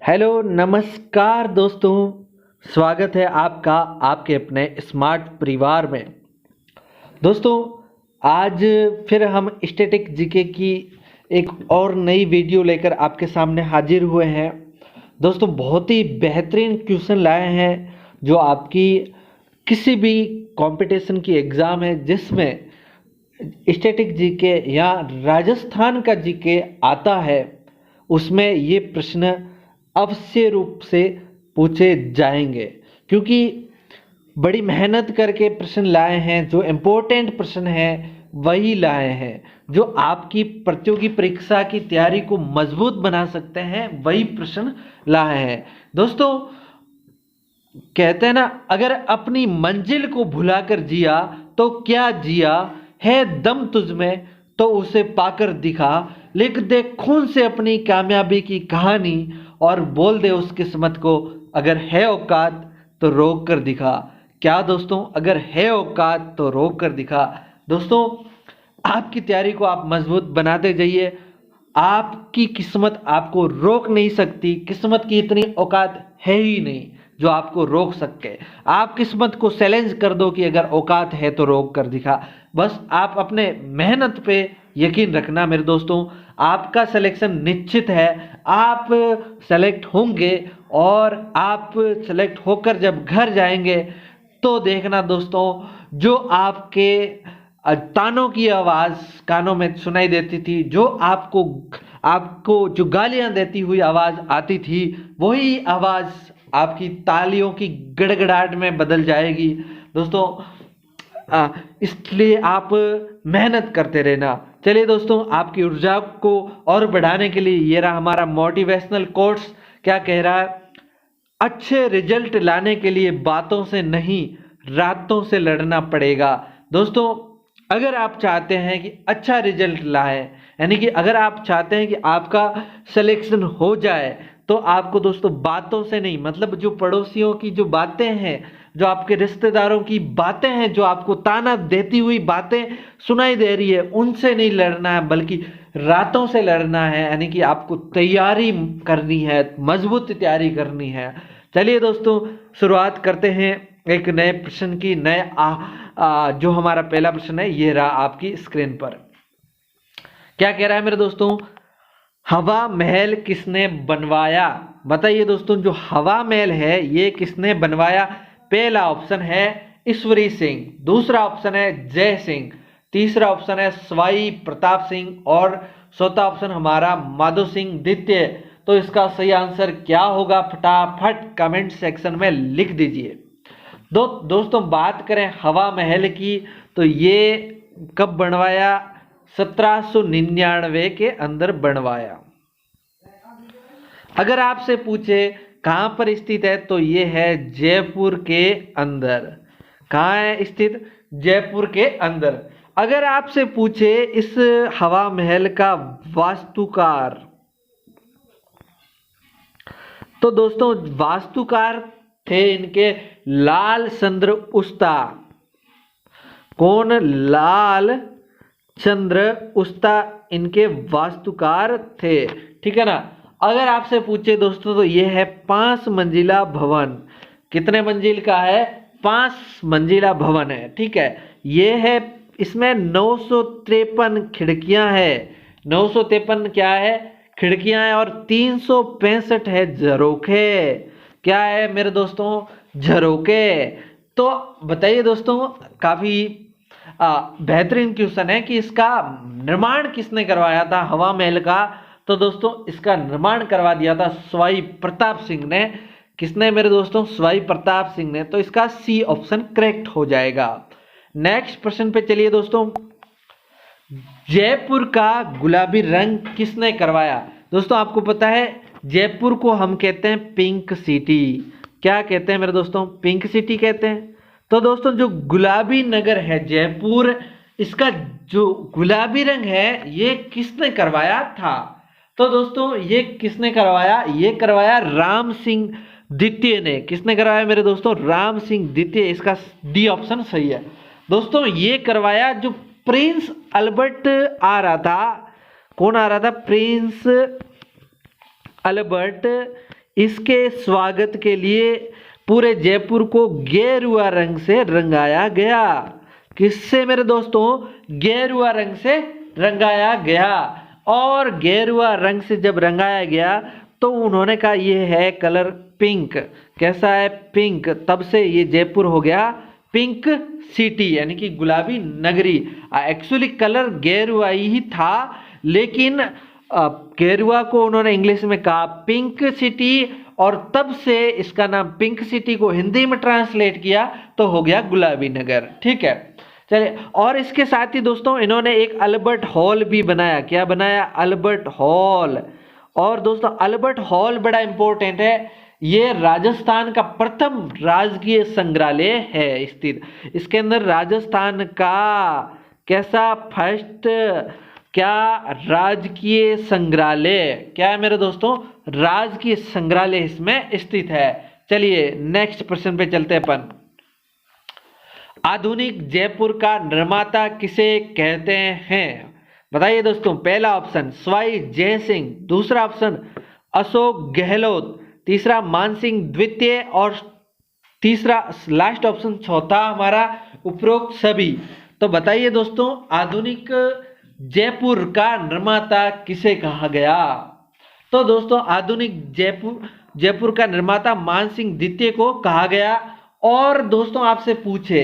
Hello नमस्कार दोस्तों, स्वागत है आपका आपके अपने स्मार्ट परिवार में। दोस्तों, आज फिर हम स्टैटिक जीके की एक और नई वीडियो लेकर आपके सामने हाजिर हुए हैं। दोस्तों, बहुत ही बेहतरीन क्वेश्चन लाए हैं जो आपकी किसी भी कंपटीशन की एग्ज़ाम है जिसमें स्टैटिक जीके या राजस्थान का जीके आता है, उसमें ये प्रश्न अवश्य रूप से पूछे जाएंगे, क्योंकि बड़ी मेहनत करके प्रश्न लाए हैं। जो इम्पोर्टेंट प्रश्न हैं वही लाए हैं, जो आपकी प्रतियोगी परीक्षा की तैयारी को मजबूत बना सकते हैं, वही प्रश्न लाए हैं। दोस्तों, कहते हैं ना, अगर अपनी मंजिल को भुलाकर जिया तो क्या जिया, है दम तुझ में तो उसे पाकर दिखा, लिख दे खून से अपनी कामयाबी की कहानी और बोल दे उस किस्मत को, अगर है औकात तो रोक कर दिखा। क्या दोस्तों, अगर है औकात तो रोक कर दिखा। दोस्तों, आपकी तैयारी को आप मजबूत बनाते जाइए। आपकी किस्मत आपको रोक नहीं सकती। किस्मत की इतनी औकात है ही नहीं जो आपको रोक सके। आप किस्मत को चैलेंज कर दो कि अगर औकात है तो रोक कर दिखा। बस आप अपने मेहनत पे यकीन रखना मेरे दोस्तों, आपका सिलेक्शन निश्चित है। आप सेलेक्ट होंगे और आप सेलेक्ट होकर जब घर जाएंगे तो देखना दोस्तों, जो आपके तानों की आवाज़ कानों में सुनाई देती थी, जो आपको आपको जो गालियां देती हुई आवाज़ आती थी, वही आवाज़ आपकी तालियों की गड़गड़ाहट में बदल जाएगी। दोस्तों, इसलिए आप मेहनत करते रहना। चलिए दोस्तों, आपकी ऊर्जा को और बढ़ाने के लिए ये रहा हमारा मोटिवेशनल कोट्स। क्या कह रहा है? अच्छे रिजल्ट लाने के लिए बातों से नहीं, रातों से लड़ना पड़ेगा। दोस्तों, अगर आप चाहते हैं कि अच्छा रिजल्ट लाए, यानी कि अगर आप चाहते हैं कि आपका सिलेक्शन हो जाए, तो आपको दोस्तों बातों से नहीं, मतलब जो पड़ोसियों की जो बातें हैं, जो आपके रिश्तेदारों की बातें हैं, जो आपको ताना देती हुई बातें सुनाई दे रही है, उनसे नहीं लड़ना है, बल्कि रातों से लड़ना है। यानी कि आपको तैयारी करनी है, मजबूत तैयारी करनी है। चलिए दोस्तों, शुरुआत करते हैं एक नए प्रश्न की। जो हमारा पहला प्रश्न है, ये रहा आपकी स्क्रीन पर। क्या कह रहा है मेरे दोस्तों? हवा महल किसने बनवाया? बताइए दोस्तों, जो हवा महल है ये किसने बनवाया? पहला ऑप्शन है ईश्वरी सिंह, दूसरा ऑप्शन है जय सिंह, तीसरा ऑप्शन है सवाई प्रताप सिंह और चौथा ऑप्शन हमारा माधो सिंह द्वितीय। तो इसका सही आंसर क्या होगा? फटाफट कमेंट सेक्शन में लिख दीजिए। दोस्तों, बात करें हवा महल की, तो ये कब बनवाया? 1799 के अंदर बनवाया। अगर आपसे पूछे कहां पर स्थित है, तो ये है जयपुर के अंदर। कहां है स्थित? जयपुर के अंदर। अगर आपसे पूछे इस हवा महल का वास्तुकार, तो दोस्तों वास्तुकार थे इनके लाल चंद्र उस्ता। कौन? लाल चंद्र उस्ता इनके वास्तुकार थे। ठीक है ना? अगर आपसे पूछे दोस्तों, तो यह है 5 मंजिला भवन। कितने मंजिल का है? 5 मंजिला भवन है। ठीक है, यह है, इसमें 953 खिड़कियां है। 953 क्या है? खिड़कियां हैं, और 365 है झरोखे। क्या है मेरे दोस्तों? झरोके। तो बताइए दोस्तों, काफी बेहतरीन क्वेश्चन है कि इसका निर्माण किसने करवाया था हवा महल का? तो दोस्तों, इसका निर्माण करवा दिया था सवाई प्रताप सिंह ने। किसने मेरे दोस्तों? सवाई प्रताप सिंह ने। तो इसका सी ऑप्शन करेक्ट हो जाएगा। नेक्स्ट प्रश्न पे चलिए दोस्तों। जयपुर का गुलाबी रंग किसने करवाया? दोस्तों, आपको पता है जयपुर को हम कहते हैं पिंक सिटी। क्या कहते हैं मेरे दोस्तों? पिंक सिटी कहते हैं। तो दोस्तों, जो गुलाबी नगर है जयपुर, इसका जो गुलाबी रंग है ये किसने करवाया था? तो दोस्तों, ये किसने करवाया? ये करवाया राम सिंह द्वितीय ने। किसने करवाया मेरे दोस्तों? राम सिंह द्वितीय। इसका डी ऑप्शन सही है। दोस्तों, ये करवाया जो प्रिंस अल्बर्ट आ रहा था। कौन आ रहा था? प्रिंस अल्बर्ट इसके स्वागत के लिए पूरे जयपुर को गेरुआ रंग से रंगाया गया। किससे मेरे दोस्तों? गेरुआ रंग से रंगाया गया। और गेरुआ रंग से जब रंगाया गया तो उन्होंने कहा ये है कलर पिंक। कैसा है? पिंक। तब से ये जयपुर हो गया पिंक सिटी, यानी कि गुलाबी नगरी। एक्चुअली कलर गेरुआ ही था, लेकिन गेरुआ को उन्होंने इंग्लिश में कहा पिंक सिटी, और तब से इसका नाम पिंक सिटी को हिंदी में ट्रांसलेट किया तो हो गया गुलाबी नगर। ठीक है, चलिए। और इसके साथ ही दोस्तों इन्होंने एक अल्बर्ट हॉल भी बनाया। क्या बनाया? Albert hall. और दोस्तों अल्बर्ट हॉल बड़ा इंपॉर्टेंट है। ये राजस्थान का प्रथम राजकीय संग्रहालय है स्थित। इसके अंदर राजस्थान का कैसा फर्स्ट क्या राजकीय संग्रहालय, क्या है मेरे दोस्तों? राजकीय संग्रहालय इसमें स्थित है। चलिए नेक्स्ट प्रश्न पे चलते हैं अपन। आधुनिक जयपुर का निर्माता किसे कहते हैं? बताइए दोस्तों। पहला ऑप्शन सवाई जय सिंह, दूसरा ऑप्शन अशोक गहलोत, तीसरा मानसिंह द्वितीय, और तीसरा लास्ट ऑप्शन चौथा हमारा उपरोक्त सभी। तो बताइए दोस्तों आधुनिक जयपुर का निर्माता किसे कहा गया? तो दोस्तों आधुनिक जयपुर का निर्माता मानसिंह द्वितीय को कहा गया। और दोस्तों आपसे पूछे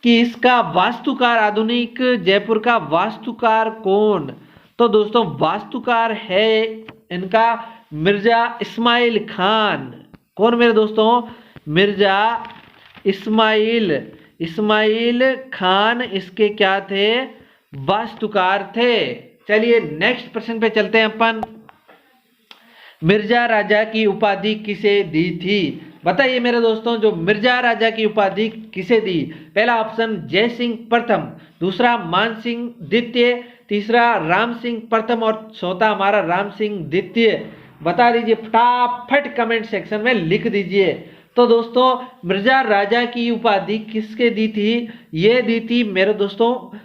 कि इसका वास्तुकार, आधुनिक जयपुर का वास्तुकार कौन? तो दोस्तों वास्तुकार है इनका मिर्जा इस्माइल खान। कौन मेरे दोस्तों? मिर्जा इस्माइल खान इसके क्या थे? वास्तुकार थे। चलिए नेक्स्ट प्रश्न पे चलते हैं अपन। मिर्जा राजा की उपाधि किसे दी थी? बताइए मेरे दोस्तों जो मिर्जा राजा की उपाधि किसे दी? पहला ऑप्शन जय सिंह प्रथम, दूसरा मान सिंह द्वितीय, तीसरा राम सिंह प्रथम, और चौथा हमारा राम सिंह द्वितीय। बता दीजिए फटाफट कमेंट सेक्शन में लिख दीजिए। तो दोस्तों मिर्जा राजा की उपाधि किसके दी थी? ये दी थी मेरे दोस्तों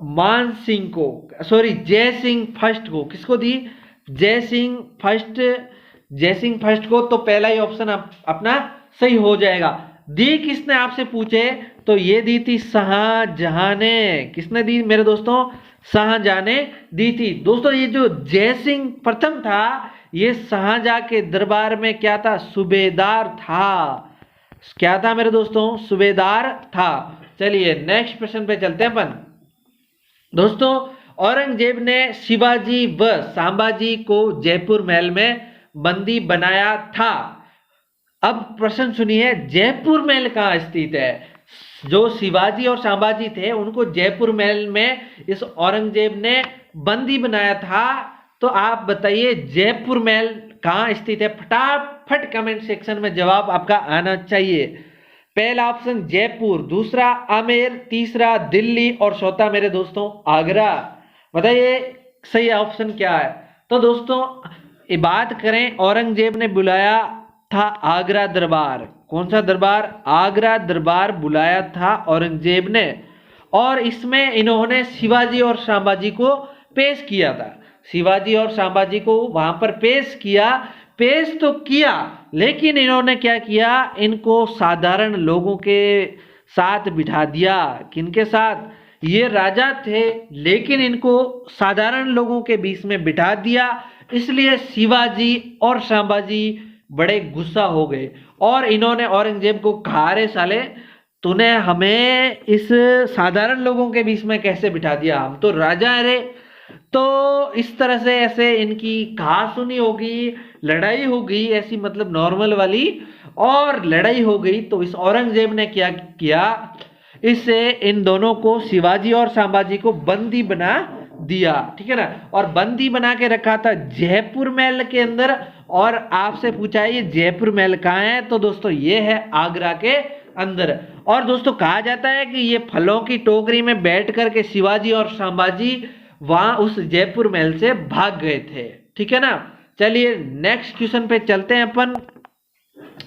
मान सिंह को, सॉरी जय सिंह फर्स्ट को। किसको दी? जय सिंह फर्स्ट को। तो पहला ही ऑप्शन अपना सही हो जाएगा। दी किसने आपसे पूछे तो ये दी थी शाहजहां ने। किसने दी मेरे दोस्तों? शाहजहां ने दी थी। दोस्तों ये जो जय सिंह प्रथम था ये शाहजहां के दरबार में क्या था? सूबेदार था। क्या था मेरे दोस्तों? सूबेदार था। चलिए नेक्स्ट प्रश्न पे चलते हैं अपन। दोस्तों औरंगजेब ने शिवाजी व संभाजी को जयपुर महल में बंदी बनाया था। अब प्रश्न सुनिए, जयपुर महल कहाँ स्थित है? जो शिवाजी और संभाजी थे उनको जयपुर महल में इस औरंगजेब ने बंदी बनाया था। तो आप बताइए जयपुर महल कहाँ स्थित है? फटाफट कमेंट सेक्शन में जवाब आपका आना चाहिए। पहला ऑप्शन जयपुर, दूसरा आमेर, तीसरा दिल्ली, और चौथा मेरे दोस्तों आगरा। बताइए सही ऑप्शन क्या है? तो दोस्तों ये बात करें, औरंगजेब ने बुलाया था आगरा दरबार। कौन सा दरबार? आगरा दरबार बुलाया था औरंगजेब ने, और इसमें इन्होंने शिवाजी और संभाजी को पेश किया था। शिवाजी और संभाजी को वहां पर पेश तो किया, लेकिन इन्होंने क्या किया? इनको साधारण लोगों के साथ बिठा दिया। किनके साथ? ये राजा थे लेकिन इनको साधारण लोगों के बीच में बिठा दिया। इसलिए शिवाजी और संभाजी बड़े गुस्सा हो गए और इन्होंने औरंगजेब को कहा, रे साले तूने हमें इस साधारण लोगों के बीच में कैसे बिठा दिया? हम तो राजा है रे। तो इस तरह से ऐसे इनकी कहा सुनी होगी, लड़ाई हो गई ऐसी, मतलब नॉर्मल वाली, और लड़ाई हो गई। तो इस औरंगजेब ने क्या किया? इससे इन दोनों को, शिवाजी और संभाजी को, बंदी बना दिया। ठीक है ना? और बंदी बना के रखा था जयपुर महल के अंदर। और आपसे पूछा ये जयपुर महल कहाँ है? तो दोस्तों ये है आगरा के अंदर। और दोस्तों कहा जाता है कि ये फलों की टोकरी में बैठ करके शिवाजी और संभाजी वहां उस जयपुर महल से भाग गए थे। ठीक है ना? चलिए नेक्स्ट क्वेश्चन पे चलते हैं अपन।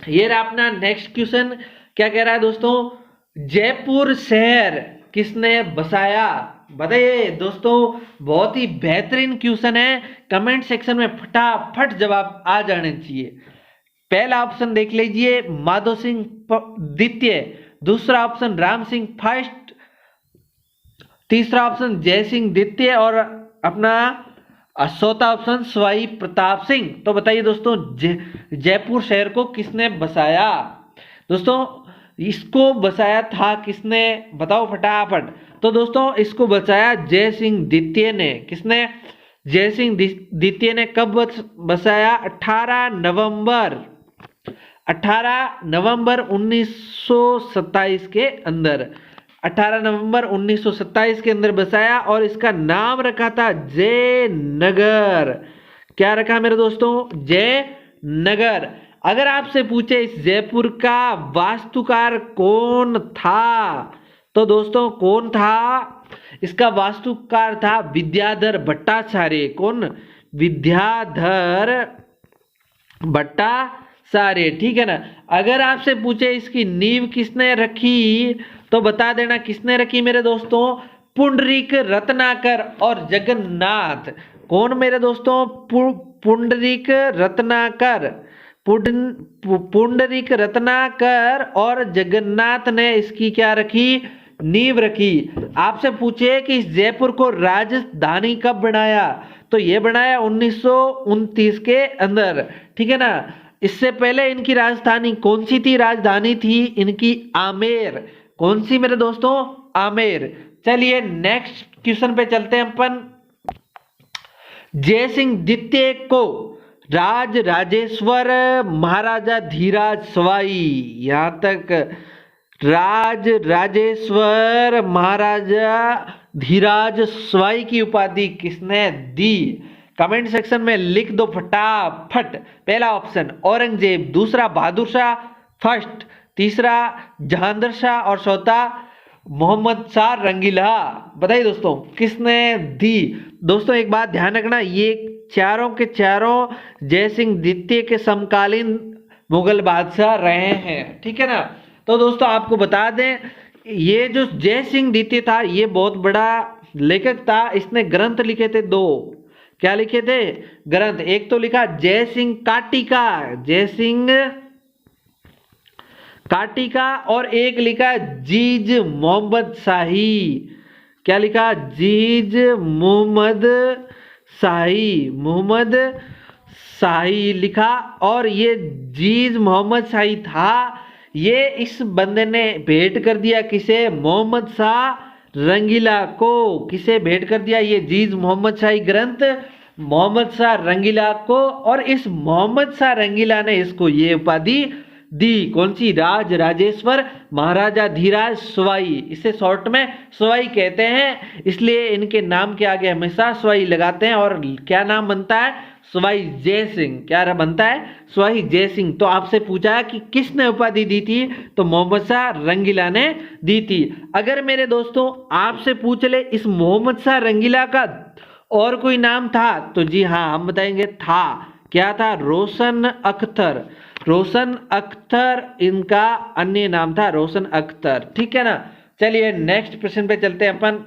ये रहा अपना नेक्स्ट क्वेश्चन। क्या कह रहा है दोस्तों? जयपुर शहर किसने बसाया? बताइए दोस्तों, बहुत ही बेहतरीन क्वेश्चन है। कमेंट सेक्शन में फटाफट जवाब आ जाने चाहिए। पहला ऑप्शन देख लीजिए माधो सिंह द्वितीय, दूसरा ऑप्शन राम सिंह फर्स्ट, तीसरा ऑप्शन जय सिंह द्वितीय और अपना चौथा ऑप्शन सवाई प्रताप सिंह। तो बताइए दोस्तों जयपुर शहर को किसने बसाया? दोस्तों इसको बसाया था किसने, बताओ फटाफट। तो दोस्तों इसको बसाया जय सिंह द्वितीय ने। किसने? जय सिंह द्वितीय ने। कब बसाया? 18 नवंबर 1927 के अंदर, 18 नवंबर 1927 के अंदर बसाया और इसका नाम रखा था जयनगर। क्या रखा मेरे दोस्तों? जयनगर। अगर आपसे पूछे इस जयपुर का वास्तुकार कौन था, तो दोस्तों कौन था? इसका वास्तुकार था विद्याधर भट्टाचार्य। कौन? विद्याधर भट्टाचार्य, ठीक है ना। अगर आपसे पूछे इसकी नींव किसने रखी, तो बता देना किसने रखी मेरे दोस्तों? पुंडरीक रत्नाकर और जगन्नाथ। कौन मेरे दोस्तों? पुंडरीक रत्नाकर, पुंडरीक रत्नाकर और जगन्नाथ ने इसकी क्या रखी? नींव रखी। आपसे पूछे कि इस जयपुर को राजधानी कब बनाया, तो ये बनाया 1929 के अंदर, ठीक है ना। इससे पहले इनकी राजधानी कौन सी थी? राजधानी थी इनकी आमेर। कौन सी मेरे दोस्तों? आमेर। चलिए नेक्स्ट क्वेश्चन पे चलते हैं अपन। जय सिंह द्वितीय को राज राजेश्वर महाराजा धीराज सवाई, यहां तक राज राजेश्वर महाराजा धीराज सवाई की उपाधि किसने दी? कमेंट सेक्शन में लिख दो फटाफट। पहला ऑप्शन औरंगजेब, दूसरा बहादुर शाह फर्स्ट, तीसरा जहांगीर शाह और चौथा मोहम्मद शाह रंगीला। बताइए दोस्तों किसने दी? दोस्तों एक बात ध्यान रखना, ये चारों के चारों जय सिंह द्वितीय के समकालीन मुगल बादशाह रहे हैं, ठीक है ना। तो दोस्तों आपको बता दें, ये जो जय सिंह द्वितीय था ये बहुत बड़ा लेखक था। इसने ग्रंथ लिखे थे दो। क्या लिखे थे? ग्रंथ। एक तो लिखा जय सिंह काटिका, जय सिंह काटिका, और एक लिखा जीज मोहम्मद शाही। क्या लिखा? जीज मोहम्मद शाही, मोहम्मद शाही लिखा। और ये जीज मोहम्मद शाही था, ये इस बंदे ने भेंट कर दिया किसे? मोहम्मद शाह रंगीला को। किसे भेंट कर दिया? ये जीज मोहम्मद शाही ग्रंथ मोहम्मद शाह रंगीला को। और इस मोहम्मद शाह रंगीला ने इसको ये उपाधि दी। कौन सी? राज राजेश्वर महाराजा धीराज सवाई। इसे शॉर्ट में सवाई कहते हैं, इसलिए इनके नाम के आगे हमेशा सवाई लगाते हैं। और क्या नाम बनता है? सवाई जय सिंह। क्या बनता है? सवाई जय सिंह। तो आपसे पूछा कि किसने उपाधि दी थी, तो मोहम्मद शाह रंगीला ने दी थी। अगर मेरे दोस्तों आपसे पूछ ले इस मोहम्मद शाह रंगीला का और कोई नाम था, तो जी हाँ हम बताएंगे था। क्या था? रोशन अख्तर। रोशन अख्तर इनका अन्य नाम था, रोशन अख्तर, ठीक है ना। चलिए नेक्स्ट प्रश्न पे चलते हैं अपन।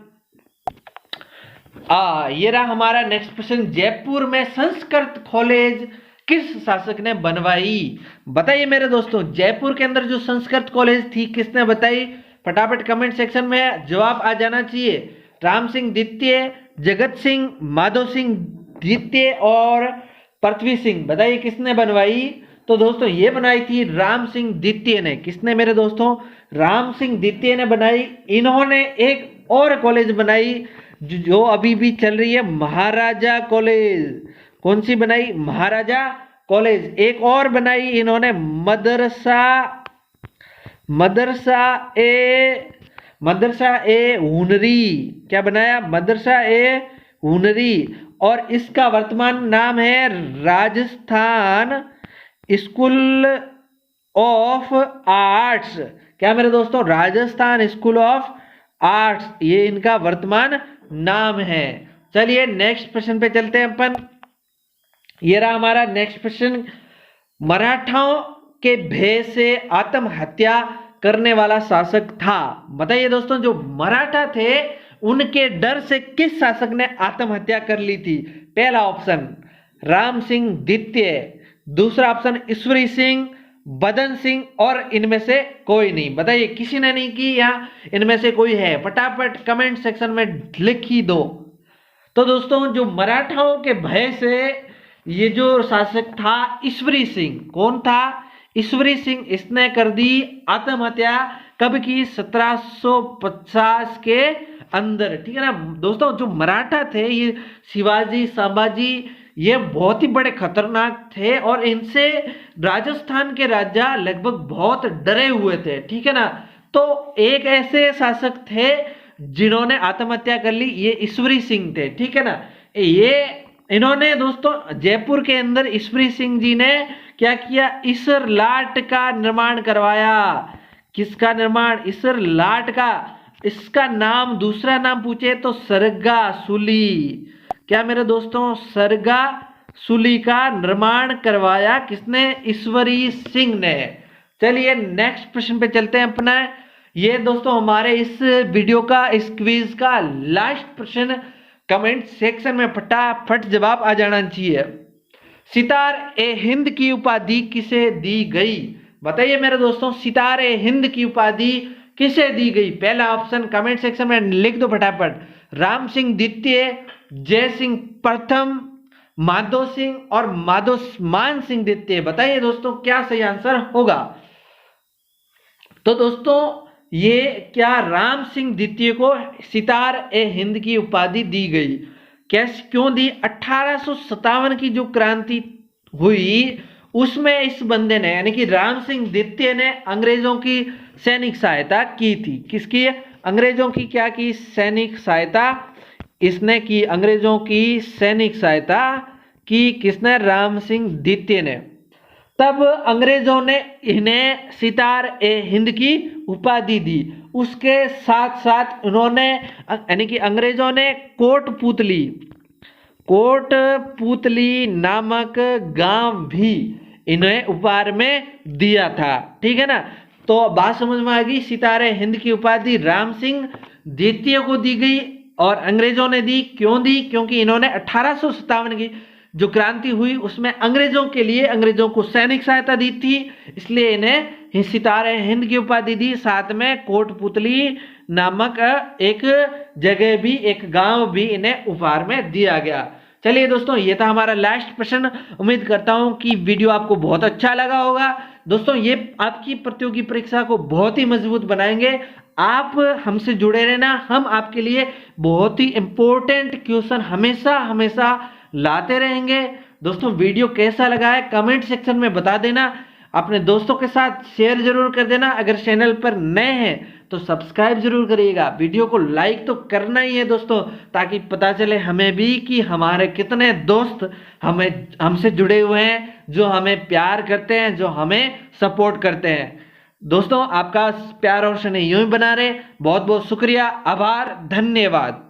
ये रहा हमारा नेक्स्ट प्रश्न। जयपुर में संस्कृत कॉलेज किस शासक ने बनवाई? बताइए मेरे दोस्तों जयपुर के अंदर जो संस्कृत कॉलेज थी किसने बताई? फटाफट कमेंट सेक्शन में जवाब आ जाना चाहिए। राम सिंह द्वितीय, जगत सिंह, माधो सिंह द्वितीय और पृथ्वी सिंह। बताइए किसने बनवाई? तो दोस्तों ये बनाई थी राम सिंह द्वितीय ने। किसने मेरे दोस्तों? राम सिंह द्वितीय ने बनाई। इन्होंने एक और कॉलेज बनाई जो अभी भी चल रही है, महाराजा कॉलेज। कौन सी बनाई? महाराजा कॉलेज। एक और बनाई इन्होंने मदरसा ए हुनरी। क्या बनाया? मदरसा ए हुनरी। और इसका वर्तमान नाम है राजस्थान स्कूल ऑफ आर्ट्स। क्या मेरे दोस्तों? राजस्थान स्कूल ऑफ आर्ट्स, ये इनका वर्तमान नाम है। चलिए नेक्स्ट प्रश्न पे चलते हैं अपन। ये रहा हमारा नेक्स्ट प्रश्न। मराठाओं के भय से आत्महत्या करने वाला शासक था। बताइए दोस्तों जो मराठा थे उनके डर से किस शासक ने आत्महत्या कर ली थी? पहला ऑप्शन राम सिंह द्वितीय, दूसरा ऑप्शन ईश्वरी सिंह, बदन सिंह और इनमें से कोई नहीं। बताइए किसी ने नहीं की या इनमें से कोई है? फटाफट कमेंट सेक्शन में लिख ही दो। तो दोस्तों जो मराठाओं के भय से ये जो शासक था ईश्वरी सिंह, कौन था? ईश्वरी सिंह। इसने कर दी आत्महत्या। कब की? 1750 के अंदर। ठीक है ना दोस्तों। जो मराठा थे ये शिवाजी, संभाजी, ये बहुत ही बड़े खतरनाक थे और इनसे राजस्थान के राजा लगभग बहुत डरे हुए थे। ठीक है ना। तो एक ऐसे शासक थे जिन्होंने आत्महत्या कर ली, ये ईश्वरी सिंह थे। ठीक है ना। ये इन्होंने दोस्तों जयपुर के अंदर ईश्वरी सिंह जी ने क्या किया? ईसर लाट का निर्माण करवाया। किसका निर्माण? ईसर लाट का। इसका नाम, दूसरा नाम पूछे तो सरगा सुली। क्या मेरे दोस्तों? सरगा सुली का निर्माण करवाया किसने? ईश्वरी सिंह ने। चलिए नेक्स्ट प्रश्न पे चलते हैं अपना। ये दोस्तों हमारे इस वीडियो का, इस क्विज का लास्ट प्रश्न। कमेंट सेक्शन में फटाफट जवाब आ जाना चाहिए। सितार ए हिंद की उपाधि किसे दी गई? बताइए मेरे दोस्तों, सितार ए हिंद की उपाधि किसे दी गई? पहला ऑप्शन कमेंट सेक्शन में लिख दो फटाफट। राम सिंह द्वितीय, जय सिंह प्रथम, माधो सिंह और माधोमान सिंह द्वितीय। बताइए दोस्तों क्या सही आंसर होगा? तो दोस्तों ये क्या राम सिंह द्वितीय को सितार ए हिंद की उपाधि दी गई? कैसे, क्यों दी? 1857 की जो क्रांति हुई उसमें इस बंदे ने यानी कि राम सिंह द्वितीय ने अंग्रेजों की सैनिक सहायता की थी। किसकी? अंग्रेजों की क्या की? सैनिक सहायता इसने की। अंग्रेजों की सैनिक सहायता की किसने? राम सिंह द्वितीय ने। तब अंग्रेजों ने इन्हें सितार ए हिंद की उपाधि दी। उसके साथ साथ उन्होंने यानी कि अंग्रेजों ने कोटपूतली नामक गांव भी इन्हें उपहार में दिया था। ठीक है ना। तो बात समझ में आ गई। सितार ए हिंद की उपाधि राम सिंह द्वितीय को दी गई और अंग्रेजों ने दी। क्यों दी? क्योंकि इन्होंने 1857 की जो क्रांति हुई उसमें अंग्रेजों के लिए, अंग्रेजों को सैनिक सहायता दी थी, इसलिए इन्हें सितार ए हिंद की उपाधि दी। साथ में कोटपुतली नामक एक जगह भी, एक गांव भी इन्हें उपहार में दिया गया। चलिए दोस्तों ये था हमारा लास्ट प्रश्न। उम्मीद करता हूं कि वीडियो आपको बहुत अच्छा लगा होगा। दोस्तों ये आपकी प्रतियोगी परीक्षा को बहुत ही मजबूत बनाएंगे। आप हमसे जुड़े रहना। हम आपके लिए बहुत ही इंपॉर्टेंट क्वेश्चन हमेशा हमेशा लाते रहेंगे। दोस्तों वीडियो कैसा लगा है कमेंट सेक्शन में बता देना। अपने दोस्तों के साथ शेयर जरूर कर देना। अगर चैनल पर नए हैं तो सब्सक्राइब जरूर करिएगा। वीडियो को लाइक तो करना ही है दोस्तों, ताकि पता चले हमें भी कि हमारे कितने दोस्त हमसे जुड़े हुए हैं, जो हमें प्यार करते हैं, जो हमें सपोर्ट करते हैं। दोस्तों आपका प्यार और स्नेह यूं ही बना रहे। बहुत बहुत शुक्रिया, आभार, धन्यवाद।